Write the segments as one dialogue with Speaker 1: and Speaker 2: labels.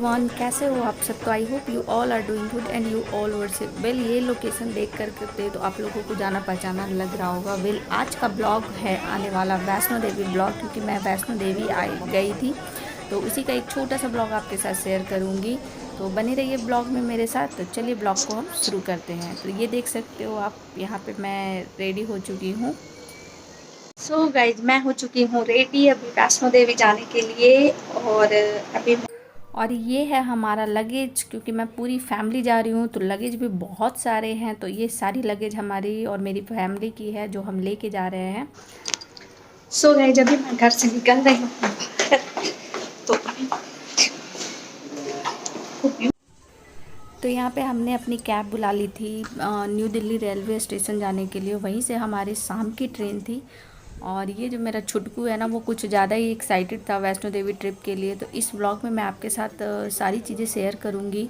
Speaker 1: Everyone, कैसे हो आप सब। तो I hope you all are doing good and you all were से वेल। ये लोकेशन देख करके तो आप लोगों को जाना पहचाना लग रहा होगा। वेल, आज का ब्लॉग है आने वाला वैष्णो देवी ब्लॉग, क्योंकि मैं वैष्णो देवी गई थी, तो उसी का एक छोटा सा ब्लॉग आपके साथ शेयर करूँगी। तो बने रहिए ब्लॉग में मेरे साथ। तो चलिए ब्लॉग को हम शुरू करते हैं। तो ये देख सकते हो आप, यहाँ पर मैं रेडी हो चुकी हूँ।
Speaker 2: सो गाइज, मैं हो चुकी हूँ रेडी अभी वैष्णो देवी जाने के लिए। और अभी
Speaker 1: और ये है हमारा लगेज, क्योंकि मैं पूरी फैमिली जा रही हूँ तो लगेज भी बहुत सारे हैं। तो ये सारी लगेज हमारी और मेरी फैमिली की है जो हम लेके जा रहे हैं।
Speaker 2: सो गाइज, अभी मैं घर से निकल रही हूँ तो
Speaker 1: तो यहाँ पे हमने अपनी कैब बुला ली थी न्यू दिल्ली रेलवे स्टेशन जाने के लिए। वहीं से हमारी शाम की ट्रेन थी। और ये जो मेरा छुटकू है ना, वो कुछ ज़्यादा ही एक्साइटेड था वैष्णो देवी ट्रिप के लिए। तो इस ब्लॉग में मैं आपके साथ सारी चीज़ें शेयर करूँगी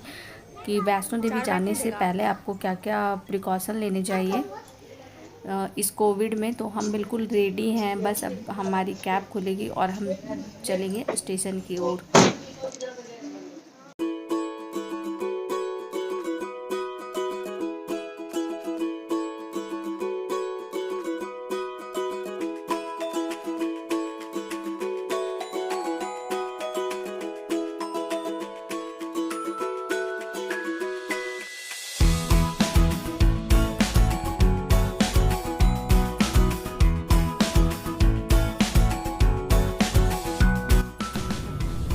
Speaker 1: कि वैष्णो देवी जाने से पहले आपको क्या क्या प्रिकॉशन लेने चाहिए इस कोविड में। तो हम बिल्कुल रेडी हैं, बस अब हमारी कैब खुलेगी और हम चलेंगे स्टेशन की ओर।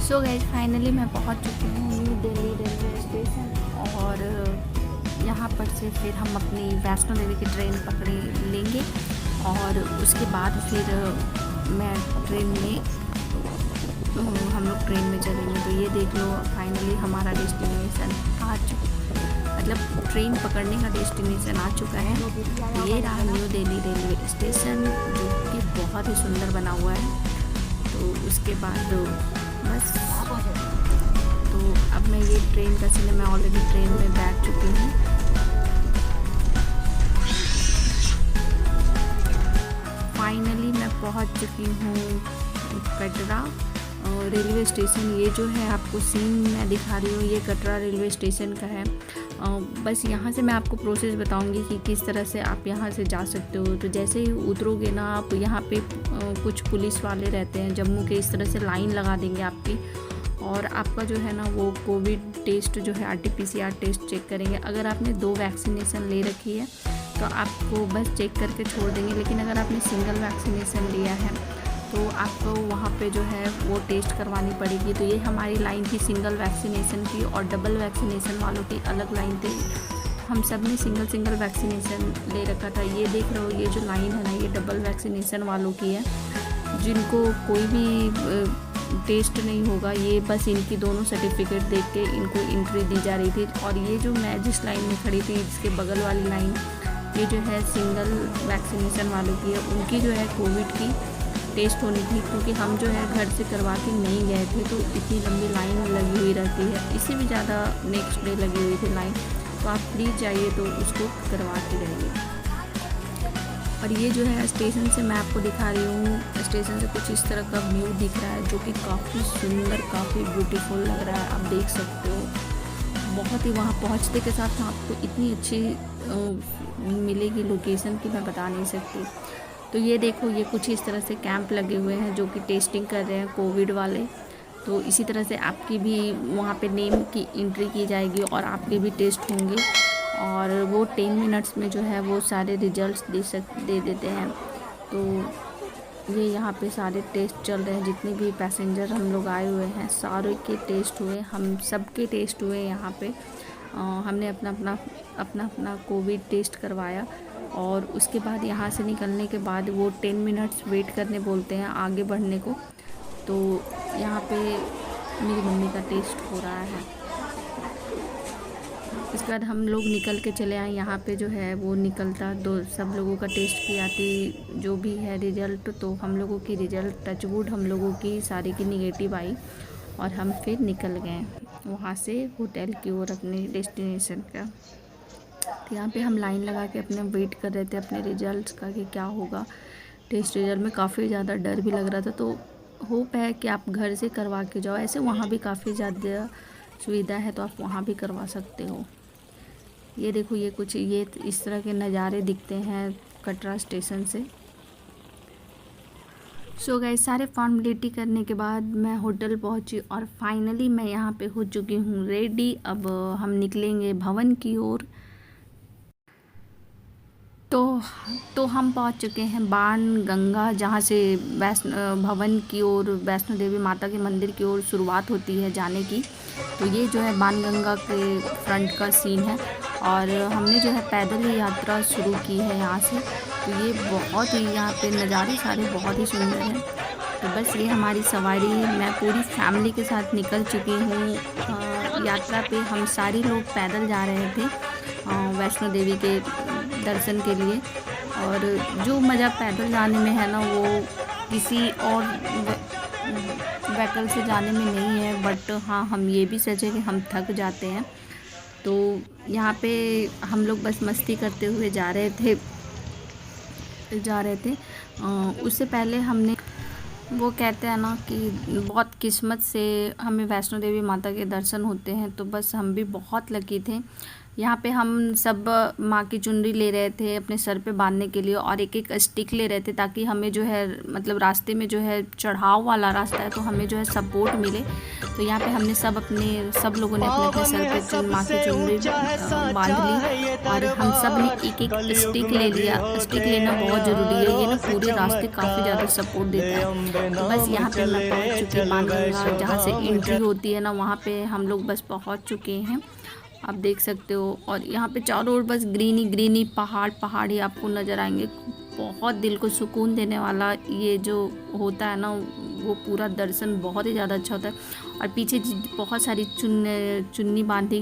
Speaker 1: सो गाइस, फाइनली मैं पहुंच चुकी हूँ न्यू दिल्ली रेलवे स्टेशन। और यहाँ पर से फिर हम अपनी वैष्णो देवी की ट्रेन पकड़े लेंगे। और उसके बाद फिर मैं ट्रेन में हम लोग ट्रेन में चलेंगे। तो ये देख लो, फाइनली हमारा डेस्टिनेशन आ चुका, मतलब ट्रेन पकड़ने का डेस्टिनेशन आ चुका है। ये रहा न्यू दिल्ली रेलवे स्टेशन, जो कि बहुत ही सुंदर बना हुआ है। तो उसके बाद बस, तो अब मैं ये ट्रेन का सीन, मैं ऑलरेडी ट्रेन में बैठ चुकी हूँ। फाइनली मैं पहुँच चुकी हूँ कटरा रेलवे स्टेशन। ये जो है आपको सीन मैं दिखा रही हूँ, ये कटरा रेलवे स्टेशन का है। बस यहाँ से मैं आपको प्रोसेस बताऊँगी कि किस तरह से आप यहाँ से जा सकते हो। तो जैसे ही उतरोगे ना आप, यहाँ पे कुछ पुलिस वाले रहते हैं जम्मू के, इस तरह से लाइन लगा देंगे आपकी। और आपका जो है ना वो कोविड टेस्ट जो है RT-PCR टेस्ट चेक करेंगे। अगर आपने 2 वैक्सीनेशन ले रखी है तो आपको बस चेक करके छोड़ देंगे। लेकिन अगर आपने सिंगल वैक्सीनेशन लिया है तो आपको वहाँ पे जो है वो टेस्ट करवानी पड़ेगी। तो ये हमारी लाइन थी सिंगल वैक्सीनेशन की, और डबल वैक्सीनेशन वालों की अलग लाइन थी। हम सब ने सिंगल वैक्सीनेशन ले रखा था। ये देख रहे हो, ये जो लाइन है ना, ये डबल वैक्सीनेशन वालों की है, जिनको कोई भी टेस्ट नहीं होगा। ये बस इनकी दोनों सर्टिफिकेट देख के इनको एंट्री दी जा रही थी। और ये जो मैं जिस लाइन में खड़ी थी, इसके बगल वाली लाइन, ये जो है सिंगल वैक्सीनेशन वालों की है। उनकी जो है कोविड की टेस्ट होनी थी, क्योंकि हम जो है घर से करवा के नहीं गए थे। तो इतनी लंबी लाइन लगी हुई रहती है, इससे भी ज़्यादा नेक्स्ट डे लगी हुई थी लाइन। तो आप प्लीज़ जाइए तो उसको करवा के रहिए। और ये जो है स्टेशन से मैं आपको दिखा रही हूँ, स्टेशन से कुछ इस तरह का व्यू दिख रहा है, जो कि काफ़ी सुंदर, काफ़ी ब्यूटीफुल लग रहा है। आप देख सकते हो, बहुत ही वहाँ पहुँचते के साथ आपको इतनी अच्छी मिलेगी लोकेशन की मैं बता नहीं सकती। तो ये देखो, ये कुछ इस तरह से कैंप लगे हुए हैं जो कि टेस्टिंग कर रहे हैं कोविड वाले। तो इसी तरह से आपकी भी वहाँ पे नेम की एंट्री की जाएगी और आपके भी टेस्ट होंगे। और वो 10 मिनट्स में जो है वो सारे रिजल्ट्स दे देते हैं। तो ये यहाँ पे सारे टेस्ट चल रहे हैं। जितने भी पैसेंजर हम लोग आए हुए हैं, सारे के टेस्ट हुए, हम सब के टेस्ट हुए यहाँ पे। हमने अपना कोविड टेस्ट करवाया। और उसके बाद यहाँ से निकलने के बाद वो 10 मिनट्स वेट करने बोलते हैं आगे बढ़ने को। तो यहाँ पे मेरी मम्मी का टेस्ट हो रहा है। इसके बाद हम लोग निकल के चले आए। यहाँ पे जो है वो निकलता, दो सब लोगों का टेस्ट की आती जो भी है रिज़ल्ट। तो हम लोगों की रिज़ल्ट टचवुड हम लोगों की सारी की निगेटिव आई। और हम फिर निकल गए वहाँ से होटल की ओर, अपने डेस्टिनेशन का। तो यहाँ पे हम लाइन लगा के अपने वेट कर रहे थे अपने रिजल्ट्स का कि क्या होगा। टेस्ट रिजल्ट में काफ़ी ज़्यादा डर भी लग रहा था। तो होप है कि आप घर से करवा के जाओ। ऐसे वहाँ भी काफ़ी ज़्यादा सुविधा है तो आप वहाँ भी करवा सकते हो। ये देखो, ये कुछ ये इस तरह के नज़ारे दिखते हैं कटरा स्टेशन से। सो गाइस, सारे फॉर्मेलिटी करने के बाद मैं होटल पहुंची और फाइनली मैं यहाँ पे हो चुकी हूँ रेडी। अब हम निकलेंगे भवन की ओर। तो हम पहुंच चुके हैं बाण गंगा, जहाँ से वैष्णो भवन की ओर वैष्णो देवी माता के मंदिर की ओर शुरुआत होती है जाने की। तो ये जो है बाण गंगा के फ्रंट का सीन है और हमने जो है पैदल ही यात्रा शुरू की है यहाँ से। तो ये बहुत ही यहाँ पे नज़ारे सारे बहुत ही सुंदर हैं। तो बस ये हमारी सवारी, मैं पूरी फैमिली के साथ निकल चुकी हूँ यात्रा पे। हम सारे लोग पैदल जा रहे थे वैष्णो देवी के दर्शन के लिए। और जो मज़ा पैदल जाने में है ना, वो किसी और व्हीकल से जाने में नहीं है। बट हाँ, हम ये भी सोचे कि हम थक जाते हैं। तो यहाँ पे हम लोग बस मस्ती करते हुए जा रहे थे। उससे पहले हमने, वो कहते हैं ना कि बहुत किस्मत से हमें वैष्णो देवी माता के दर्शन होते हैं। तो बस हम भी बहुत लकी थे। यहाँ पे हम सब माँ की चुनरी ले रहे थे अपने सर पे बांधने के लिए और एक एक स्टिक ले रहे थे ताकि हमें जो है मतलब रास्ते में जो है चढ़ाव वाला रास्ता है तो हमें जो है सपोर्ट मिले। तो यहाँ पे हमने सब लोगों ने अपने सर पे माँ की चुनरी बांध ली और हम सब ने एक एक स्टिक ले लिया। स्टिक लेना बहुत ज़रूरी है, ये ना पूरे रास्ते काफ़ी ज़्यादा सपोर्ट देता है। तो बस यहाँ पे मैं पहुँच चुकी बाण गंगा, जहाँ से एंट्री होती है ना, वहाँ पे हम लोग बस पहुँच चुके हैं, आप देख सकते हो। और यहाँ पे चारों ओर बस ग्रीनी पहाड़ ही आपको नज़र आएंगे। बहुत दिल को सुकून देने वाला ये जो होता है ना, वो पूरा दर्शन बहुत ही ज़्यादा अच्छा होता है। और पीछे बहुत सारी चुन्नी बांधी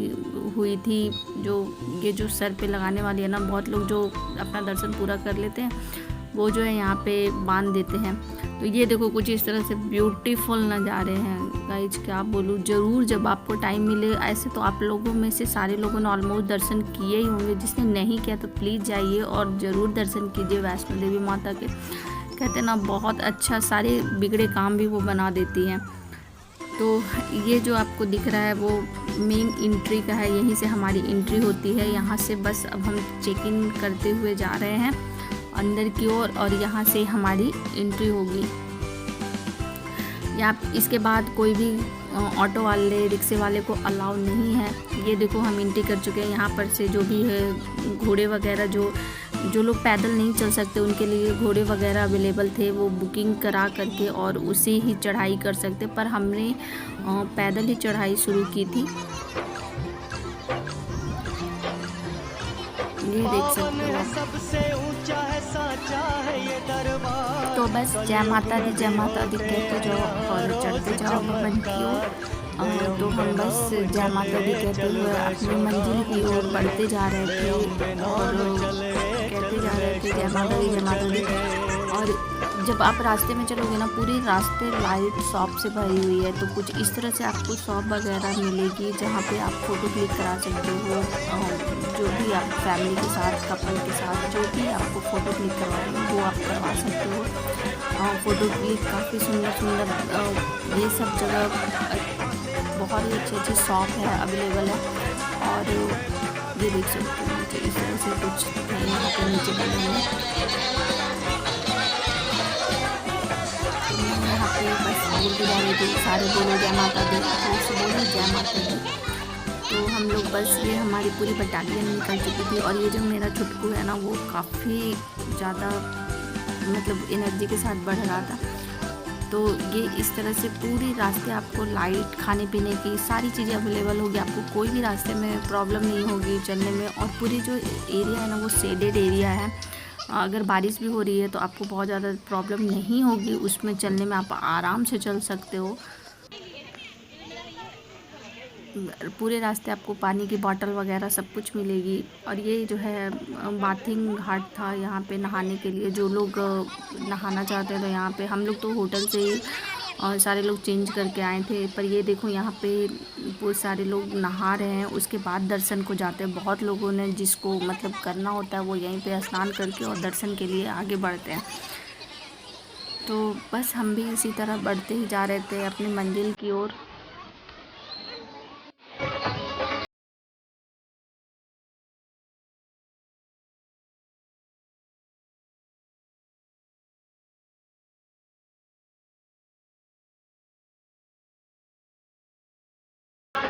Speaker 1: हुई थी, जो ये जो सर पे लगाने वाली है ना, बहुत लोग जो अपना दर्शन पूरा कर लेते हैं वो जो है यहाँ पे बांध देते हैं। तो ये देखो, कुछ इस तरह से ब्यूटीफुल नज़ारे हैं गाइज, क्या बोलूँ। ज़रूर जब आपको टाइम मिले, ऐसे तो आप लोगों में से सारे लोगों ने ऑलमोस्ट दर्शन किए ही होंगे, जिसने नहीं किया तो प्लीज़ जाइए और ज़रूर दर्शन कीजिए वैष्णो देवी माता के। कहते हैं ना, बहुत अच्छा, सारे बिगड़े काम भी वो बना देती हैं। तो ये जो आपको दिख रहा है वो मेन एंट्री का है, यहीं से हमारी एंट्री होती है। यहाँ से बस अब हम चेक इन करते हुए जा रहे हैं अंदर की ओर और यहाँ से हमारी एंट्री होगी। यहाँ इसके बाद कोई भी ऑटो वाले, रिक्शे वाले को अलाउ नहीं है। ये देखो, हम एंट्री कर चुके हैं। यहाँ पर से जो भी है घोड़े वगैरह, जो लोग पैदल नहीं चल सकते उनके लिए घोड़े वगैरह अवेलेबल थे, वो बुकिंग करा करके और उसे ही चढ़ाई कर सकते। पर हमने पैदल ही चढ़ाई शुरू की थी, ये देख सकते हो। तो बस जय माता दी कहते जाओ और चढ़ते जाओ भवन की ओर। तो हम बस जय माता दी कहते हुए अपनी मंजिल की ओर बढ़ते जा रहे थे और कहते जा रहे थे जय माता दी। और जब आप रास्ते में चलोगे ना, पूरे रास्ते लाइट शॉप से भरी हुई है। तो कुछ इस तरह से आपको शॉप वगैरह मिलेगी जहाँ पे आप फ़ोटो क्लिक करा सकते हो। जो भी आप फैमिली के साथ, कपल के साथ, जो भी आपको फ़ोटो क्लिक करवाएंगे वो आप करवा सकते हो। फ़ोटो क्लिक काफ़ी सुंदर ये सब जगह बहुत ही अच्छे शॉप है अवेलेबल है। और ये देख सकते हो नीचे इस तरह से कुछ है यहाँ पे नीचे बने हुए। यहाँ पे बस बोलते जा रहे थे, सारे बोलो जय माता दी, तो बोलो जय माता दी। तो हम लोग बस, ये हमारी पूरी बटालियन निकल चुकी थी। और ये जो मेरा छुटकू है ना, वो काफ़ी ज़्यादा मतलब एनर्जी के साथ बढ़ रहा था। तो ये इस तरह से पूरी रास्ते आपको लाइट, खाने पीने की सारी चीज़ें अवेलेबल होगी, आपको कोई भी रास्ते में प्रॉब्लम नहीं होगी चलने में। और पूरी जो एरिया है ना, वो शेडेड एरिया है। अगर बारिश भी हो रही है तो आपको बहुत ज़्यादा प्रॉब्लम नहीं होगी उसमें चलने में, आप आराम से चल सकते हो। पूरे रास्ते आपको पानी की बोतल वगैरह सब कुछ मिलेगी। और ये जो है बाथिंग घाट था, यहाँ पे नहाने के लिए जो लोग नहाना चाहते हैं। तो यहाँ पे हम लोग तो होटल से ही और सारे लोग चेंज करके आए थे। पर ये देखो, यहाँ पे बहुत सारे लोग नहा रहे हैं, उसके बाद दर्शन को जाते हैं। बहुत लोगों ने जिसको मतलब करना होता है वो यहीं पे स्नान करके और दर्शन के लिए आगे बढ़ते हैं। तो बस हम भी इसी तरह बढ़ते ही जा रहे थे अपनी मंजिल की ओर।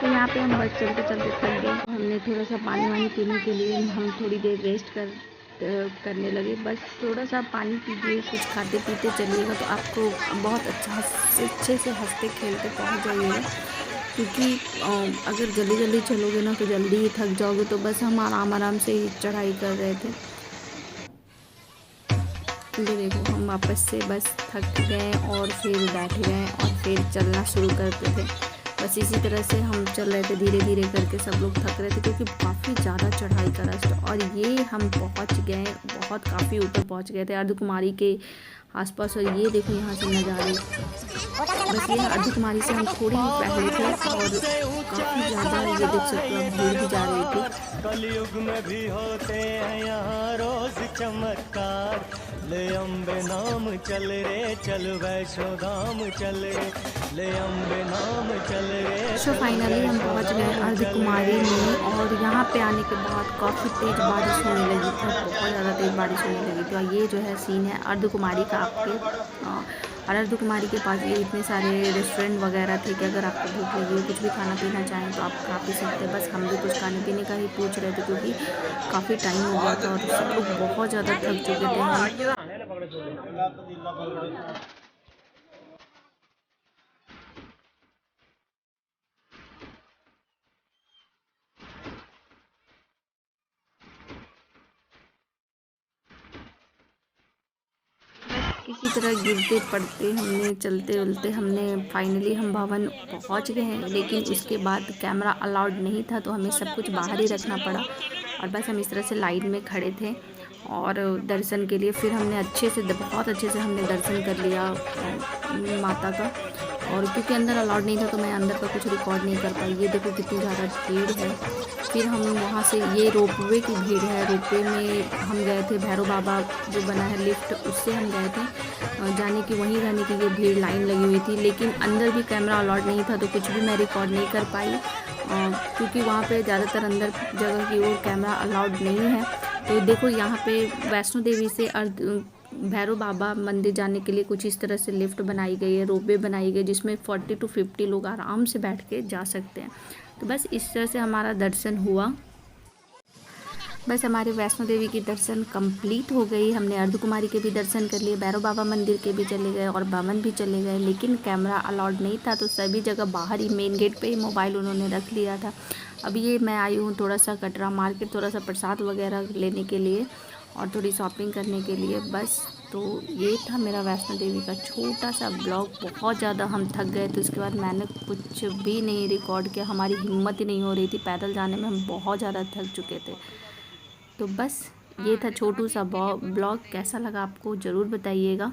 Speaker 1: तो यहाँ पे हम बस चलते चलते थक गए। हमने थोड़ा सा पानी वानी पीने के लिए हम थोड़ी देर रेस्ट करने लगे। बस थोड़ा सा पानी पीजिए, कुछ खाते पीते चलिएगा तो आपको बहुत अच्छे से हंसते खेलते पहुँच जाइएगा। क्योंकि अगर जल्दी जल्दी चलोगे ना तो जल्दी ही थक जाओगे। तो बस हम आराम से ही चढ़ाई कर रहे थे। ये देखो हम वापस से बस थक गए और फिर बैठ गए और फिर चलना शुरू करते थे। बस इसी तरह से हम चल रहे थे, धीरे धीरे करके सब लोग थक रहे थे क्योंकि काफ़ी ज़्यादा चढ़ाई का रास्ता। और ये हम पहुंच गए, बहुत काफ़ी ऊपर पहुंच गए थे अर्धकुमारी के आसपास। और ये देखो यहाँ से नज़ारे, बस ये अर्धकुमारी से हम थोड़ी ही पहले थे और काफ़ी ज़्यादा ये देख सकते हो भीड़ भी जा रही थी।
Speaker 3: कलयुग में भी होते हैं यहाँ रोज चमत्कार। ले अम्बे नाम चल रे, चल वैष्णो धाम चल रे, ले अम्बे नाम चल रे।
Speaker 1: सो फाइनली हम पहुंच गए अर्धकुमारी में। और यहाँ पे आने के बाद काफ़ी तेज़ बारिश होने लगी थी, बहुत ज़्यादा तेज़ बारिश होने लगी थी। और ये जो है सीन है अर्धकुमारी का आपके। और अर्धकुमारी के पास ये इतने सारे रेस्टोरेंट वगैरह थे कि अगर आपको भूख लगी हो, कुछ भी खाना पीना चाहें तो आप खा पी सकते हैं। बस हम भी कुछ खाने पीने का ही पूछ रहे थे क्योंकि काफ़ी टाइम हो गया था और सब लोग बहुत ज़्यादा थक चुके थे। किसी तरह गिरते पड़ते हमने चलते उलते हमने फाइनली हम भवन पहुंच गए हैं। लेकिन उसके बाद कैमरा अलाउड नहीं था तो हमें सब कुछ बाहर ही रखना पड़ा। और बस हम इस तरह से लाइन में खड़े थे और दर्शन के लिए। फिर हमने बहुत अच्छे से हमने दर्शन कर लिया माता का। और क्योंकि अंदर अलाउड नहीं था तो मैं अंदर का कुछ रिकॉर्ड नहीं कर पाई। ये देखो कितनी ज़्यादा भीड़ है। फिर हम वहाँ से, ये रोपवे की भीड़ है, रोपवे में हम गए थे। भैरव बाबा जो बना है लिफ्ट, उससे हम गए थे जाने की, वहीं रहने की ये भीड़ लाइन लगी हुई थी। लेकिन अंदर भी कैमरा अलाउड नहीं था तो कुछ भी मैं रिकॉर्ड नहीं कर पाई क्योंकि वहाँ पे ज़्यादातर अंदर जगह की ओर कैमरा अलाउड नहीं है। तो देखो यहाँ पे वैष्णो देवी से भैरव बाबा मंदिर जाने के लिए कुछ इस तरह से लिफ्ट बनाई गई है, रोपवे बनाई गई जिसमें 40 to 50 लोग आराम से बैठ के जा सकते हैं। तो बस इस तरह से हमारा दर्शन हुआ। बस हमारे वैष्णो देवी की दर्शन कंप्लीट हो गई। हमने अर्धकुमारी के भी दर्शन कर लिए, भैरव बाबा मंदिर के भी चले गए और भवन भी चले गए। लेकिन कैमरा अलाउड नहीं था तो सभी जगह बाहर ही मेन गेट पे ही मोबाइल उन्होंने रख लिया था। अब ये मैं आई हूँ थोड़ा सा कटरा मार्केट, थोड़ा सा प्रसाद वगैरह लेने के लिए और थोड़ी शॉपिंग करने के लिए। बस तो ये था मेरा वैष्णो देवी का छोटा सा ब्लॉग। बहुत ज़्यादा हम थक गए थे, उसके बाद मैंने कुछ भी नहीं रिकॉर्ड किया। हमारी हिम्मत ही नहीं हो रही थी, पैदल जाने में हम बहुत ज़्यादा थक चुके थे। तो बस ये था छोटू सा ब्लॉग। कैसा लगा आपको ज़रूर बताइएगा।